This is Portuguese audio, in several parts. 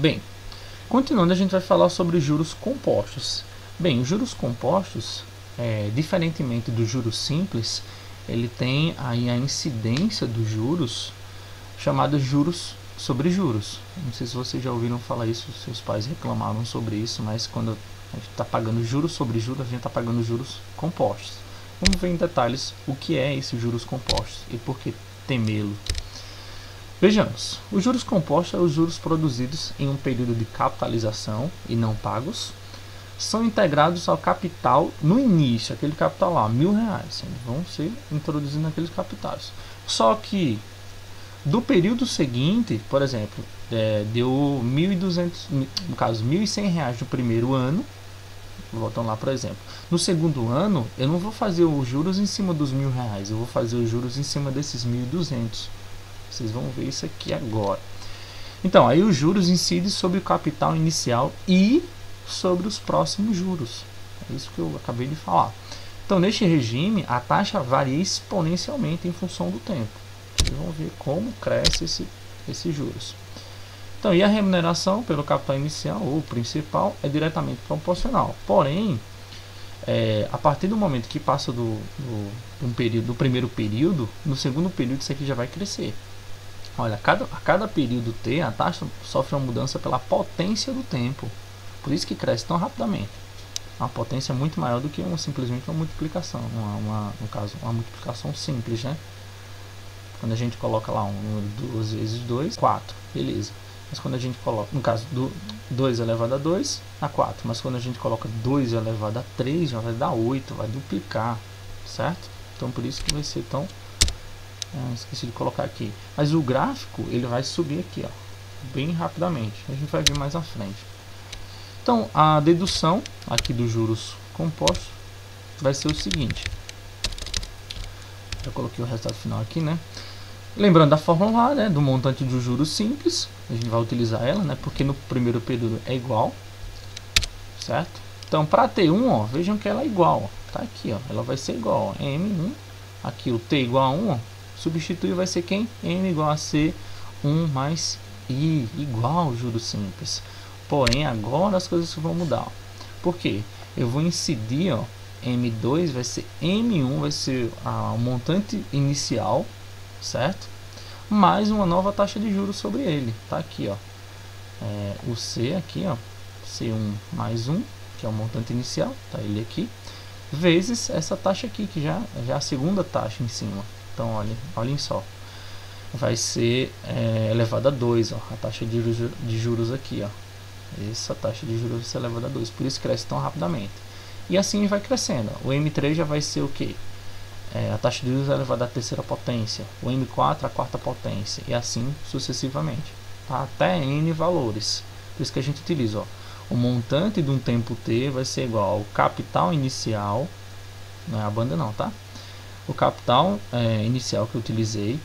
Bem, continuando, a gente vai falar sobre juros compostos. Bem, os juros compostos, diferentemente dos juros simples, ele tem aí a incidência dos juros, chamados juros sobre juros. Não sei se vocês já ouviram falar isso, seus pais reclamaram sobre isso, mas quando a gente está pagando juros sobre juros, a gente está pagando juros compostos. Vamos ver em detalhes o que é esses juros compostos e por que temê-lo. Vejamos, os juros compostos são os juros produzidos em um período de capitalização e não pagos, são integrados ao capital no início, aquele capital lá, R$1.000, eles vão ser introduzidos naqueles capitais. Só que do período seguinte, por exemplo, deu 1.200, no caso R$1.100 no primeiro ano, voltando lá, por exemplo, no segundo ano eu não vou fazer os juros em cima dos R$1.000, eu vou fazer os juros em cima desses 1.200. Vocês vão ver isso aqui agora. Então, aí os juros incidem sobre o capital inicial e sobre os próximos juros. É isso que eu acabei de falar. Então, neste regime, a taxa varia exponencialmente em função do tempo. Vocês vão ver como cresce esses juros. Então, e a remuneração pelo capital inicial ou principal é diretamente proporcional. Porém, a partir do momento que passa do primeiro período, no segundo período isso aqui já vai crescer. Olha, a cada período T, a taxa sofre uma mudança pela potência do tempo. Por isso que cresce tão rapidamente. Uma potência muito maior do que simplesmente uma multiplicação. No caso, uma multiplicação simples, né? Quando a gente coloca lá um número 2 vezes 2, 4. Beleza. Mas quando a gente coloca, no caso, 2 elevado a 2, a 4. Mas quando a gente coloca 2 elevado a 3, já vai dar 8, vai duplicar. Certo? Então por isso que vai ser tão... esqueci de colocar aqui. Mas o gráfico, ele vai subir aqui, ó, bem rapidamente. A gente vai ver mais à frente. Então, a dedução aqui dos juros compostos vai ser o seguinte. Já coloquei o resultado final aqui, né? Lembrando da fórmula lá, né, do montante dos juros simples. A gente vai utilizar ela, né? Porque no primeiro período é igual. Certo? Então, para T1, ó, vejam que ela é igual. Ó, tá aqui, ó. Ela vai ser igual, ó, M1. Aqui o T igual a 1, ó. Substituir vai ser quem? M igual a C1 mais I, igual ao juros simples. Porém, agora as coisas vão mudar. Ó. Por quê? Eu vou incidir, ó, M2 vai ser M1, vai ser o montante inicial, certo? Mais uma nova taxa de juros sobre ele. Tá aqui, ó. O C aqui, ó, C1 mais 1, que é o montante inicial, tá ele aqui, vezes essa taxa aqui, que já é a segunda taxa em cima. Então, olhem só, vai ser elevado a 2, ó, a taxa de juros aqui, ó. Essa taxa de juros vai ser elevada a 2, por isso cresce tão rapidamente. E assim vai crescendo. O M3 já vai ser o que? A taxa de juros é elevada à terceira potência, o M4 à quarta potência, e assim sucessivamente, tá? Até N valores. Por isso que a gente utiliza, ó, o montante de um tempo T vai ser igual ao capital inicial, não é a banda não, tá? O capital inicial que eu utilizei,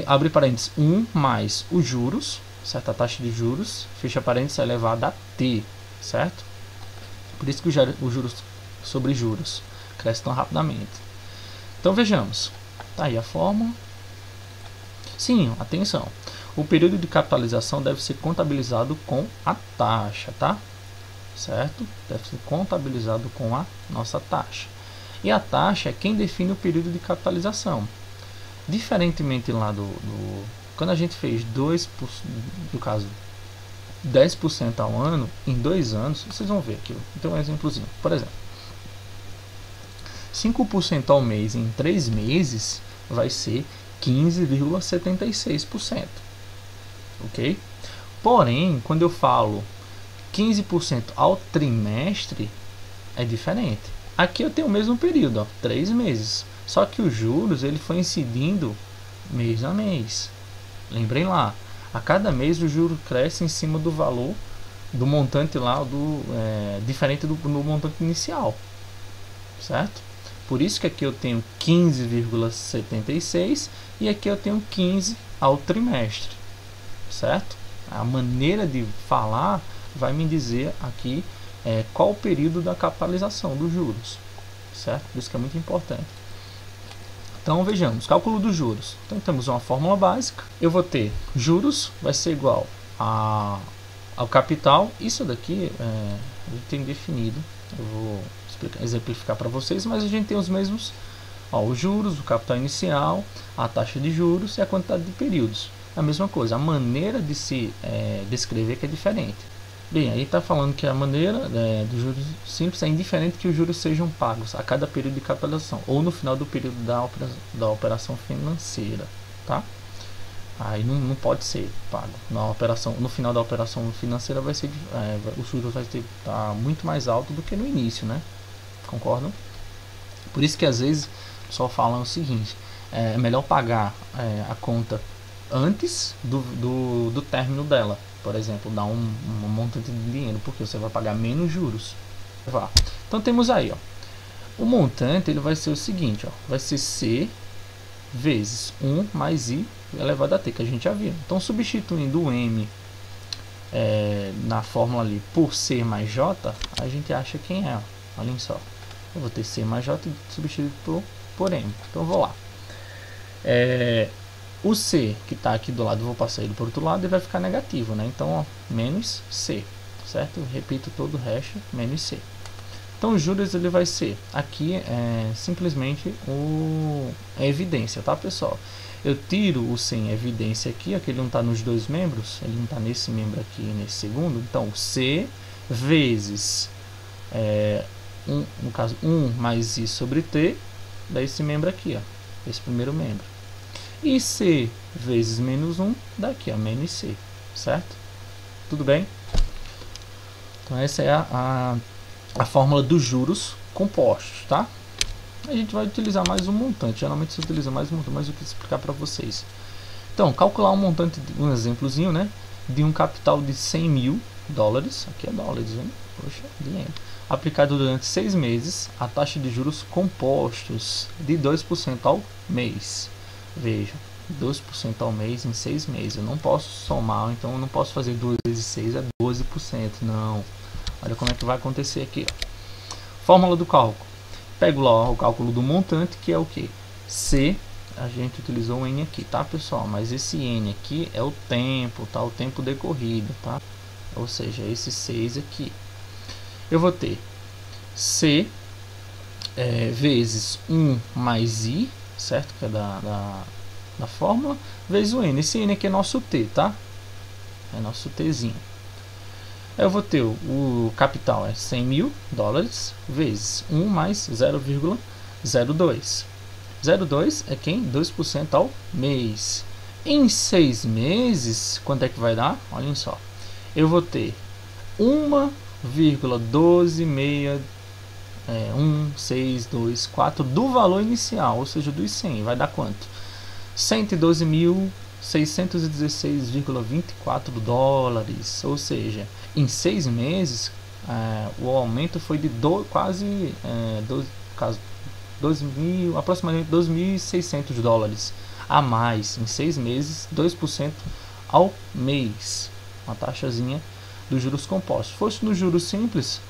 abre parênteses, 1 mais os juros, certo? A taxa de juros, fecha parênteses, é elevada a T, certo? Por isso que os juros sobre juros cresce tão rapidamente. Então vejamos, tá aí a fórmula. Sim, atenção, o período de capitalização deve ser contabilizado com a taxa, tá? Certo? Deve ser contabilizado com a nossa taxa. E a taxa é quem define o período de capitalização. Diferentemente lá quando a gente fez 2%, no caso 10% ao ano, em 2 anos, vocês vão ver aqui, então um exemplozinho. Por exemplo, 5% ao mês em 3 meses vai ser 15,76%. Ok? Porém, quando eu falo 15% ao trimestre, é diferente. Aqui eu tenho o mesmo período, ó, 3 meses. Só que os juros ele foi incidindo mês a mês. Lembrem lá, a cada mês o juro cresce em cima do valor do montante lá, diferente do montante inicial. Certo? Por isso que aqui eu tenho 15,76 e aqui eu tenho 15 ao trimestre. Certo? A maneira de falar vai me dizer aqui qual o período da capitalização dos juros, certo? Por isso que é muito importante. Então vejamos, cálculo dos juros. Então temos uma fórmula básica. Eu vou ter juros vai ser igual ao capital. Isso daqui a gente tem definido, eu vou exemplificar para vocês, mas a gente tem os mesmos, os juros, o capital inicial, a taxa de juros e a quantidade de períodos. A mesma coisa, a maneira de se descrever que é diferente. Bem, aí está falando que a maneira do juros simples é indiferente que os juros sejam pagos a cada período de capitalização ou no final do período da operação financeira, tá? Aí não pode ser pago no final da operação financeira, vai ser o juros vai estar muito mais alto do que no início, né? Concordam? Por isso que às vezes o pessoal fala o seguinte: é melhor pagar a conta antes do término dela. Por exemplo, dar um montante de dinheiro, porque você vai pagar menos juros. Então temos aí, o montante ele vai ser o seguinte, vai ser C vezes 1 mais I elevado a T, que a gente já viu. Então, substituindo o M na fórmula ali por C mais J, a gente acha quem é. Olhem só, eu vou ter C mais J substituído por M. Então, eu vou lá. O C que está aqui do lado, eu vou passar ele para o outro lado e vai ficar negativo, né? Então, menos C, certo? Eu repito todo o resto, menos C. Então, os juros ele vai ser, aqui simplesmente a evidência, tá, pessoal? Eu tiro o C em evidência aqui, ele não está nos dois membros, ele não está nesse membro aqui, nesse segundo. Então, C vezes, no caso, 1 mais I sobre T, dá esse membro aqui, esse primeiro membro. E C vezes menos 1, dá aqui, menos C, certo? Tudo bem? Então, essa é a fórmula dos juros compostos, tá? A gente vai utilizar mais um montante, geralmente se utiliza mais um montante, mas eu quis explicar para vocês. Então, calcular um montante, um exemplozinho, né? De um capital de 100 mil dólares, aqui é dólares, hein? Poxa, dinheiro. Aplicado durante 6 meses, a taxa de juros compostos de 2% ao mês. Veja, 2% ao mês em 6 meses. Eu não posso somar, então eu não posso fazer 2 vezes 6 é 12%, não. Olha como é que vai acontecer aqui, Fórmula do cálculo. Pego lá o cálculo do montante, que é o que? C, a gente utilizou o N aqui, tá, pessoal? Mas esse N aqui é o tempo, tá? O tempo decorrido, tá? Ou seja, esse 6 aqui. Eu vou ter C vezes 1 mais I, certo? Que é da fórmula, vezes o N. Esse N aqui é nosso T, tá? É nosso Tzinho. Eu vou ter o capital 100 mil dólares vezes 1 mais 0,02. 0,2 é quem? 2% ao mês. Em 6 meses, quanto é que vai dar? Olhem só. Eu vou ter 1,16224 do valor inicial, ou seja, dos 100. Vai dar quanto? 112.616,24 dólares, ou seja, em 6 meses o aumento foi de aproximadamente 2.600 dólares a mais em 6 meses, 2% ao mês, uma taxazinha dos juros compostos. Se fosse no juros simples,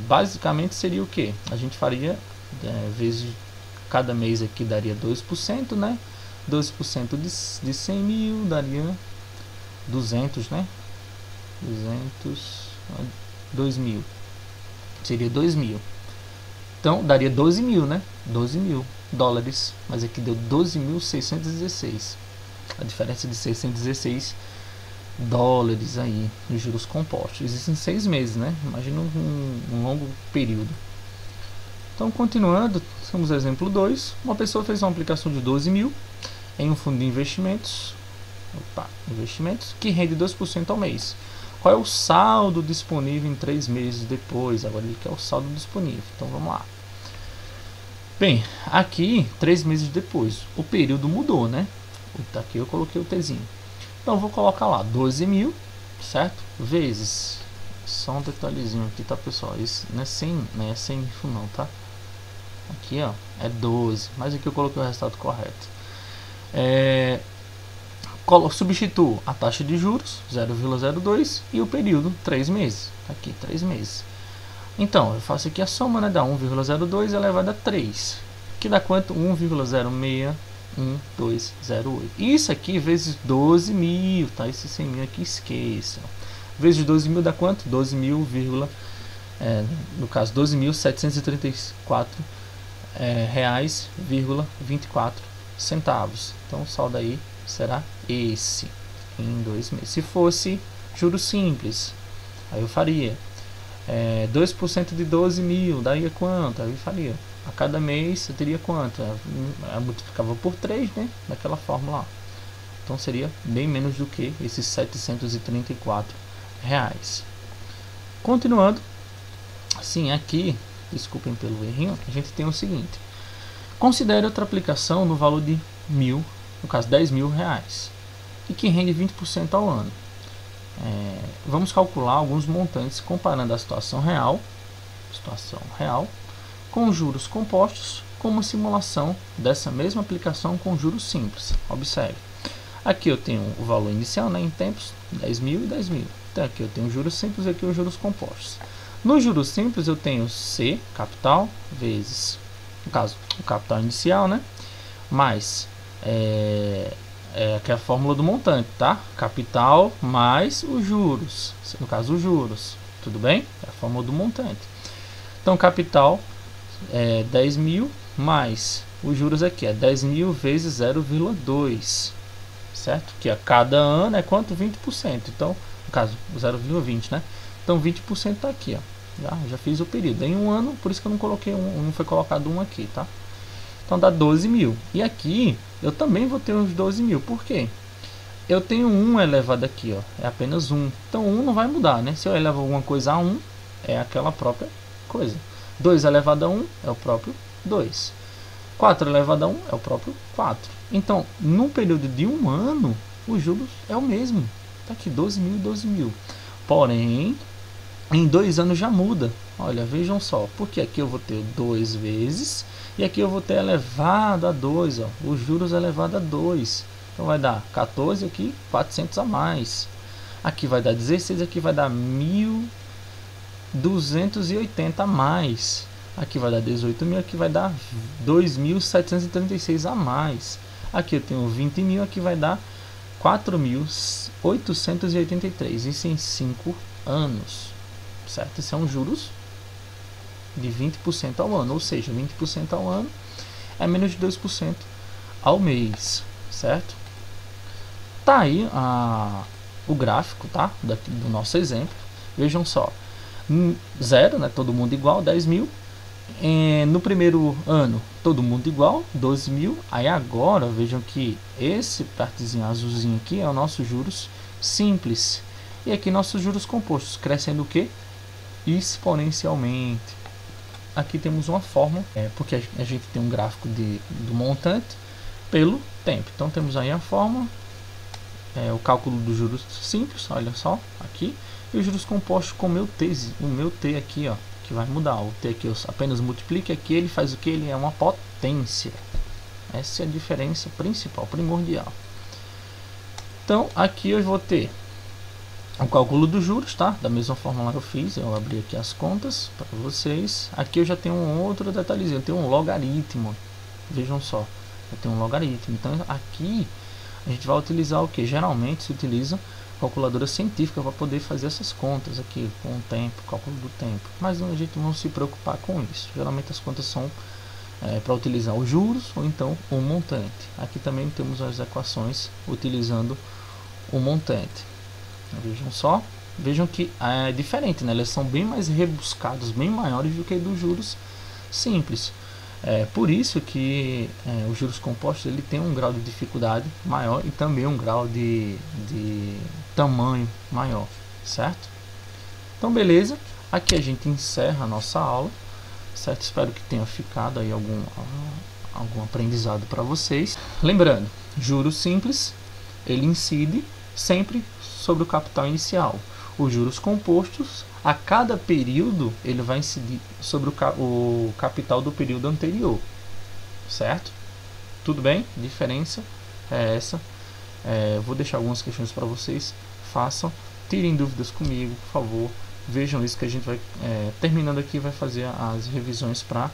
basicamente seria o que? A gente faria vezes cada mês aqui daria 2%, né? 2% de 100 mil daria 200, né? 2 mil. Seria 2 mil. Então, daria 12 mil, né? 12 mil dólares. Mas aqui deu 12.616. A diferença de 616 dólares aí nos juros compostos. Existem 6 meses, né? Imagina um longo período. Então, continuando, temos o exemplo 2. Uma pessoa fez uma aplicação de 12 mil em um fundo de investimentos, que rende 2% ao mês. Qual é o saldo disponível em 3 meses depois? Agora ele quer o saldo disponível. Então, vamos lá. Bem, aqui, 3 meses depois, o período mudou, né? Aqui eu coloquei o Tzinho. Então, eu vou colocar lá 12 mil, certo? Vezes, só um detalhezinho aqui, tá, pessoal? Isso não é 100, não é 100 não, tá? Aqui, ó, é 12, mas aqui eu coloquei o resultado correto. Substituo a taxa de juros, 0,02, e o período, 3 meses. Aqui, 3 meses. Então, eu faço aqui a soma, né? Dá 1,02 elevado a 3, que dá quanto? 1,06 1208. Isso aqui vezes 12 mil, tá? Esse 100 mil aqui esqueçam. Vezes 12 mil dá quanto? 12 mil, no caso 12.734 reais, 24 centavos. Então o saldo aí será esse em 2 meses. Se fosse juros simples, aí eu faria 2% de 12 mil, daria quanto? Aí eu faria, a cada mês eu teria quanto? Eu multiplicava por 3, né? Daquela fórmula lá. Então seria bem menos do que esses 734 reais. Continuando, sim, aqui, desculpem pelo errinho, a gente tem o seguinte: considere outra aplicação no valor de 1.000, no caso 10 mil reais, e que rende 20% ao ano. Vamos calcular alguns montantes comparando a situação real com juros compostos, com uma simulação dessa mesma aplicação com juros simples. Observe, aqui eu tenho o valor inicial, né, em tempos, 10 mil e 10 mil. Então aqui eu tenho juros simples e aqui os juros compostos. Nos juros simples eu tenho C, capital, vezes, no caso, o capital inicial, né, mais que é a fórmula do montante, tá? Capital mais os juros, no caso os juros, tudo bem? É a fórmula do montante. Então capital é 10 mil mais os juros aqui é 10 mil vezes 0,2, certo? Que a cada ano é quanto? 20%. Então, no caso 0,20, né? Então 20% está aqui, ó. Já fiz o período em um ano, por isso que eu não coloquei não foi colocado um aqui, tá? Então dá 12 mil. E aqui eu também vou ter uns 12 mil. Por quê? Eu tenho 1 elevado aqui, ó. É apenas 1. Então 1 não vai mudar, né? Se eu elevo alguma coisa a 1, é aquela própria coisa. 2 elevado a 1 é o próprio 2. 4 elevado a 1 é o próprio 4. Então, num período de um ano, os juros é o mesmo. Tá aqui 12 mil e 12 mil. Porém, em 2 anos já muda. Olha, vejam só, porque aqui eu vou ter 2 vezes e aqui eu vou ter elevado a 2, ó, os juros elevado a 2. Então vai dar 14 aqui, 400 a mais. Aqui vai dar 16, aqui vai dar 1.280 a mais. Aqui vai dar 18 mil, aqui vai dar 2.736 a mais. Aqui eu tenho 20 mil, aqui vai dar 4.883. Isso em 5 anos. Certo? Isso é um juros de 20% ao ano, ou seja, 20% ao ano é menos de 2% ao mês, certo? Tá aí o gráfico, tá? Do nosso exemplo. Vejam só, 0, né? Todo mundo igual, 10 mil. No primeiro ano, todo mundo igual, 12 mil. Aí agora, vejam que esse partezinho azulzinho aqui é o nosso juros simples. E aqui nossos juros compostos, crescendo o que? Exponencialmente. Aqui temos uma fórmula, porque a gente tem um gráfico do montante pelo tempo. Então temos aí a fórmula, o cálculo dos juros simples, olha só, aqui, e os juros compostos com o meu T aqui, ó, que vai mudar. O T aqui eu apenas multiplico, aqui ele faz o que? Ele é uma potência. Essa é a diferença principal, primordial. Então aqui eu vou ter o cálculo dos juros, tá? Da mesma forma que eu fiz, eu abri aqui as contas para vocês. Aqui eu já tenho um outro detalhezinho, eu tenho um logaritmo. Vejam só, eu tenho um logaritmo. Então aqui a gente vai utilizar o que? Geralmente se utiliza calculadora científica para poder fazer essas contas aqui com o tempo, cálculo do tempo. Mas a gente não se preocupar com isso. Geralmente as contas são para utilizar os juros ou então o montante. Aqui também temos as equações utilizando o montante. Vejam só, vejam que é diferente, né? Eles são bem mais rebuscados, bem maiores do que dos juros simples. Por isso que os juros compostos ele tem um grau de dificuldade maior e também um grau de tamanho maior, certo? Então beleza, aqui a gente encerra a nossa aula, certo? Espero que tenha ficado aí algum aprendizado para vocês. Lembrando, juros simples, ele incide sempre sobre o capital inicial. Os juros compostos, a cada período, ele vai incidir sobre o capital do período anterior, certo? Tudo bem? Diferença é essa. Vou deixar algumas questões para vocês. Façam, tirem dúvidas comigo, por favor. Vejam isso que a gente vai, terminando aqui, vai fazer as revisões para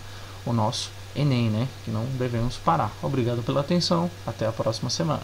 o nosso Enem, né? Que não devemos parar. Obrigado pela atenção, até a próxima semana.